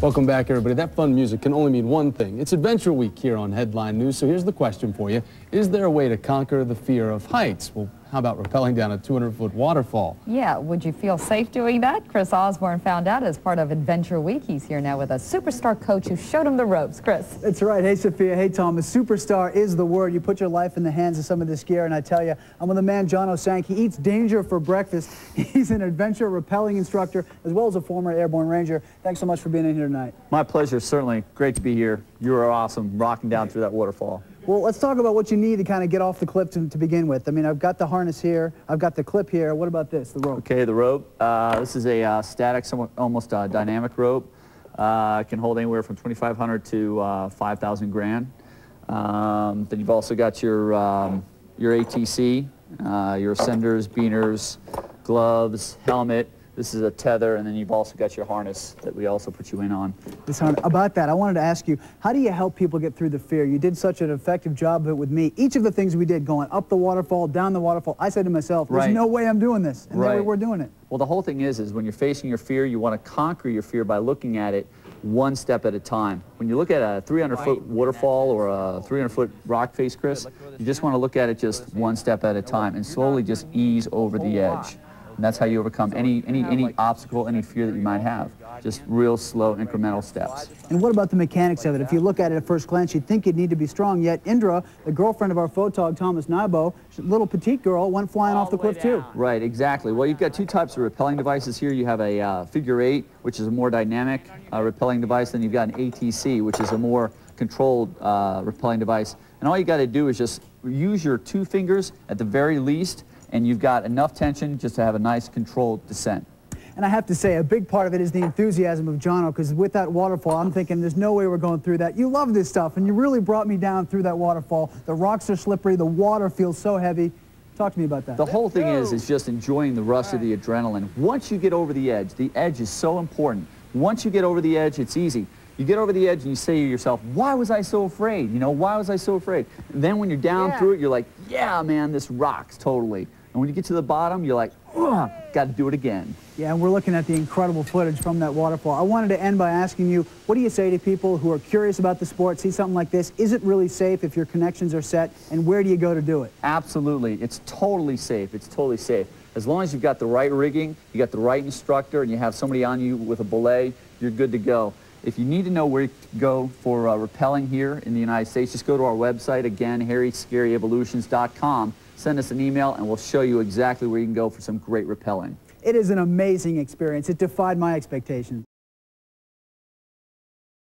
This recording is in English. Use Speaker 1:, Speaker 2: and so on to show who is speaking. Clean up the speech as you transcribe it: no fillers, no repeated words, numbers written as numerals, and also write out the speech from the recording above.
Speaker 1: Welcome back, everybody. That fun music can only mean one thing. It's Adventure Week here on Headline News, so here's the question for you. Is there a way to conquer the fear of heights? Well, how about rappelling down a 200-foot waterfall?
Speaker 2: Yeah, would you feel safe doing that? Chris Osborne found out as part of Adventure Week. He's here now with a superstar coach who showed him the ropes. Chris.
Speaker 3: That's right. Hey, Sophia. Hey, Thomas. Superstar is the word. You put your life in the hands of some of this gear, and I tell you, I'm with a man, Jono. He eats danger for breakfast. He's an adventure rappelling instructor as well as a former airborne ranger. Thanks so much for being in here tonight.
Speaker 4: My pleasure, certainly. Great to be here. You are awesome, rocking down through that waterfall.
Speaker 3: Well, let's talk about what you need to kind of get off the cliff to begin with. I mean, I've got the harness here. I've got the clip here. What about this, the rope?
Speaker 4: Okay, the rope. This is a static, somewhat almost dynamic rope. It can hold anywhere from 2,500 to 5,000 grand. Then you've also got your ATC, your ascenders, beaners, gloves, helmet. This is a tether, and then you've also got your harness that we also put you in on.
Speaker 3: About that, I wanted to ask you, how do you help people get through the fear? You did such an effective job of it with me. Each of the things we did, going up the waterfall, down the waterfall, I said to myself, there's no way I'm doing this, and then we're doing it.
Speaker 4: Well, the whole thing is when you're facing your fear, you want to conquer your fear by looking at it one step at a time. When you look at a 300-foot waterfall or a 300-foot rock face, Chris, you just want to look at it just one step at a time and slowly just ease over the edge. And that's how you overcome any obstacle, any fear that you might have. Just real slow, incremental steps.
Speaker 3: And what about the mechanics of it? If you look at it at first glance, you'd think you'd need to be strong, yet Indra, the girlfriend of our photog, Thomas Nybo, little petite girl, went flying off the cliff too.
Speaker 4: Right, exactly. Well, you've got two types of rappelling devices here. You have a figure 8, which is a more dynamic rappelling device. Then you've got an ATC, which is a more controlled rappelling device. And all you got to do is just use your 2 fingers at the very least, and you've got enough tension just to have a nice controlled descent.
Speaker 3: And I have to say, a big part of it is the enthusiasm of Jono, because with that waterfall, I'm thinking there's no way we're going through that. You love this stuff, and you really brought me down through that waterfall. The rocks are slippery, the water feels so heavy. Talk to me about that.
Speaker 4: The whole thing is just enjoying the rush of the adrenaline. Once you get over the edge is so important. Once you get over the edge, it's easy. You get over the edge and you say to yourself, why was I so afraid? You know, why was I so afraid? And then when you're down through it, you're like, yeah, man, this rocks totally. And when you get to the bottom, you're like, ugh, got to do it again.
Speaker 3: Yeah, and we're looking at the incredible footage from that waterfall. I wanted to end by asking you, what do you say to people who are curious about the sport, see something like this? Is it really safe if your connections are set, and where do you go to do it?
Speaker 4: Absolutely. It's totally safe. It's totally safe. As long as you've got the right rigging, you got the right instructor, and you have somebody on you with a belay, you're good to go. If you need to know where to go for rappelling here in the United States, just go to our website, again, hairyscaryevolutions.com. Send us an email, and we'll show you exactly where you can go for some great rappelling.
Speaker 3: It is an amazing experience. It defied my expectations.